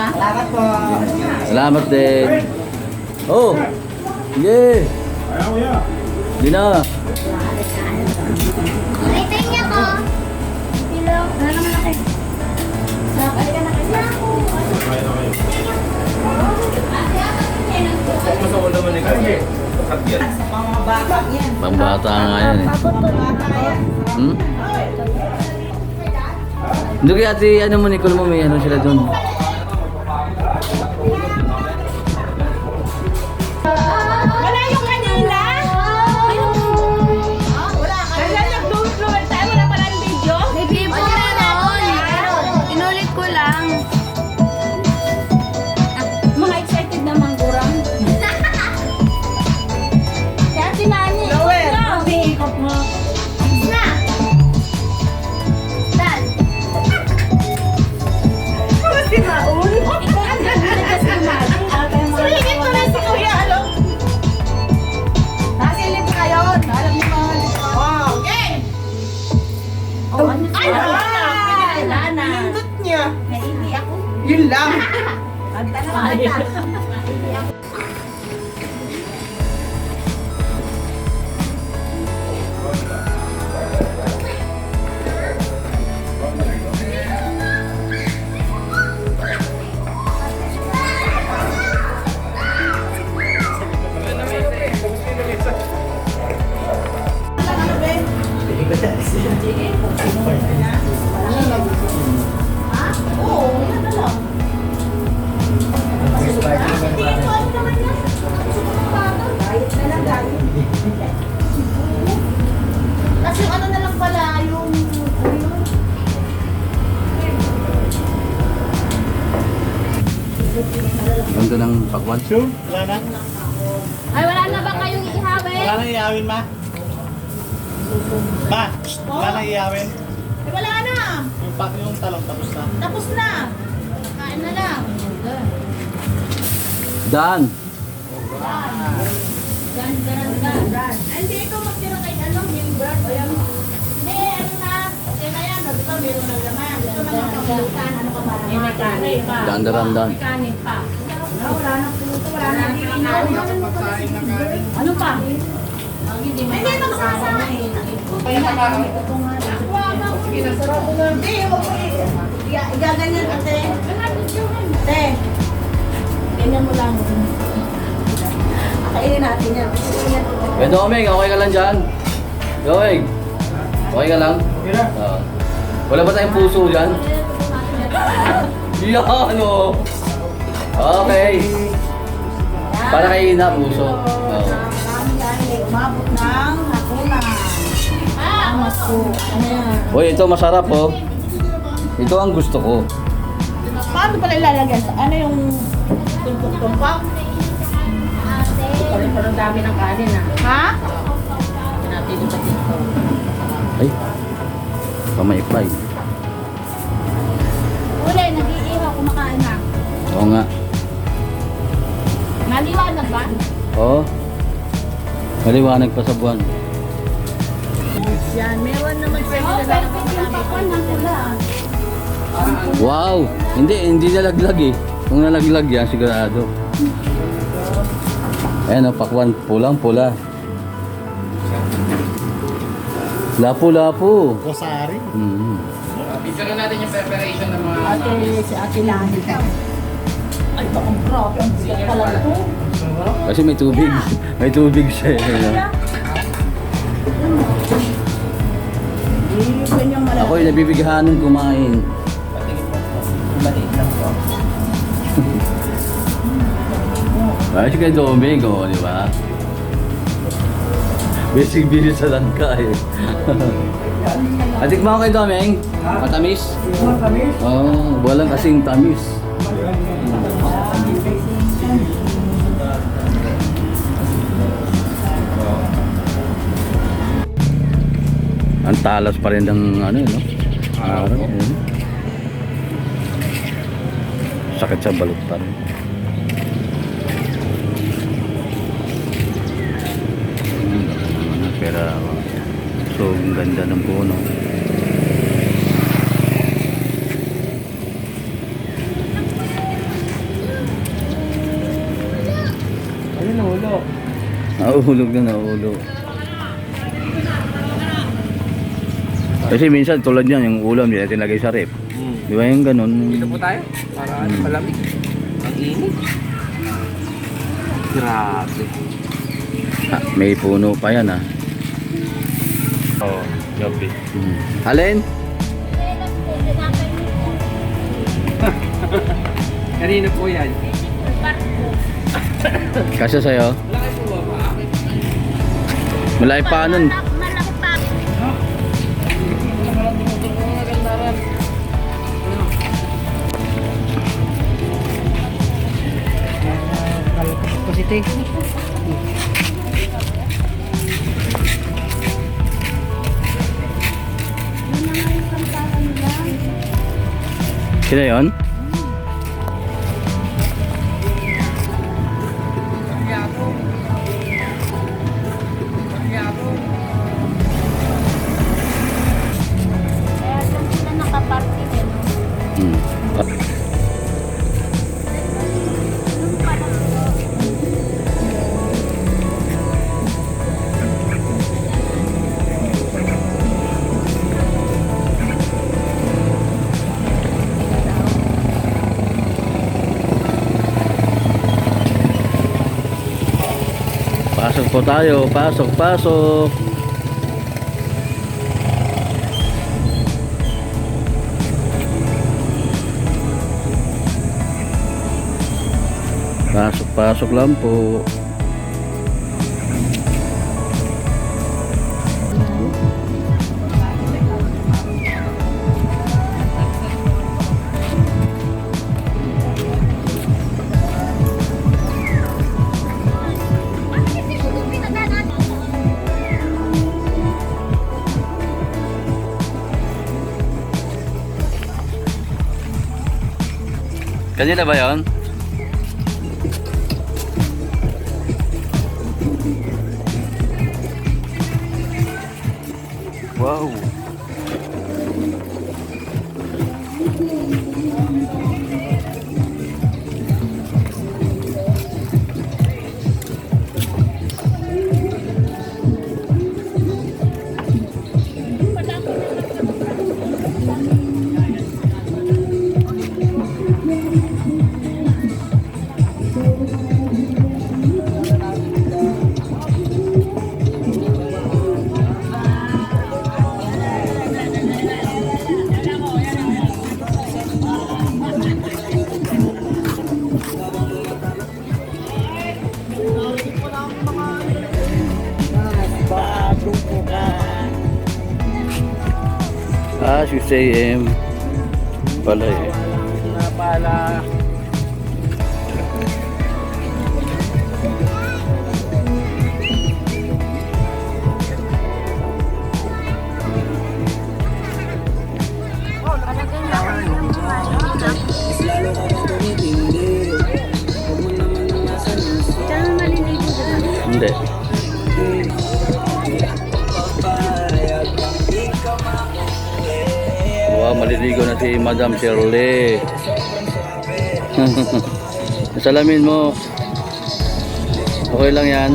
Salamat po. Salamat din. Oh! Sige! Hindi na. Ay, niya ko. Hello. Ano naman ako? Ay, ka na kayo. Mga bata yan. Pambata nga yan eh. Hmm? Hindi kaya ati, ano mo, Nicole mo, may ano sila dun. Wala yung kanina? Wala ka. Wala nag-download tayo. Wala pala ang video. May video meron. Inulit ko lang. Mga excited na manggurang. Kaya si Nani. Lower. Ikot mo. Na. Dad. Si Maul. Ikaw ang ganda kasi Nani. Silip ko na si Kuya, alam. Nasilip ka yun. Alam niyo mga wow, okay. Ay, wala na. Pinindot niya. Naiihi ako. Yun lang. Kanta na kanta. Kasi ano na lang pala yung Ganda ng pakwan. Sure? Wala na? ay wala na ba kayong ihawin? Wala na iyawin, ma? Ma, wala na iyawin. Eh, wala na. Yung talong tapos na. Tapos na. Kain na lang. Dan! Dan. Ay, hindi ikaw magtira kay ano, yung brand o yan. Hindi, ano na. Okay na yan. Ito, meron na naman. Ito naman pagkalutan. Ano ka marami? May mekanik pa. Dan. Mekanik pa. Wala na puto. Wala na pinaw. Ano pa? Hindi magsasama eh. Sige na, sarap mo na. Hindi, huwag mo igaganyan ate. Ate. Ganyan mo lang. Kainin natin yan. Eh, Doming, okay ka lang dyan? Doming, okay ka lang? Oo. Wala ba tayong puso dyan? Yan, ano? Okay. Para kay Ina, puso. Oo. Umabot ng hakuna. Amas ko. Ano yan? Uy, ito masarap oh. Ito ang gusto ko. Paano pala ilalagyan? Ano yung tumpok-tumpok? Parang dami ng kanin ah. Ha? Natin sa dito. Ay, pamaipay. Uli, nag-iihaw, kumakain na. Oo nga. Naliwanag ba? Oo. Maliwanag pa sa buwan. Yan, meron naman sa inyo na lang. Wow! Hindi nalaglag eh. Kung nalaglag yan, sigurado. Ayan o, pakwan. Pulang-pula. Lapu-lapu. Rosari. Picture natin yung preparation ng mga Si Ate Lani. Ay, bakong grabe. Ang bigat pala ito. Kasi may tubig. May tubig siya eh. no? Ganyang malaki. Ako'y nabibighanan kumain. Ay, si kay Domingo, di ba? Basic video sa langka eh. Atik mo kay Doming? Matamis? Matamis? Oo, walang kasing tamis. Ang talas pa rin ng ano yun, no? Araw, yun. Sakit sa balot pa rin. Pero so ang ganda ng puno. Nahulog na, nahulog. Kasi minsan tulad yan, yung ulam din natin lagay sa rep. Di ba yung ganun? Dito po tayo. Para malamig. Ang init. Grabe. Ah, may puno pa yan ah. Oo, gabi. Alin? Kanino po yan? Kasya sa'yo? Laki po ba? Malaki pa nun. Malaki pa. Sino yun? Kaya doon sila nakaparty din. Hmm. Doon pa lang. Pasok po tayo. Pasok, pasok. Pasok, pasok lang po. Kanina ba yun? Wow. Ah, 6 AM pala eh. Napala. Hindi. Wow, maliligo na si Madam Shirley. Salamin mo. Okay lang yan.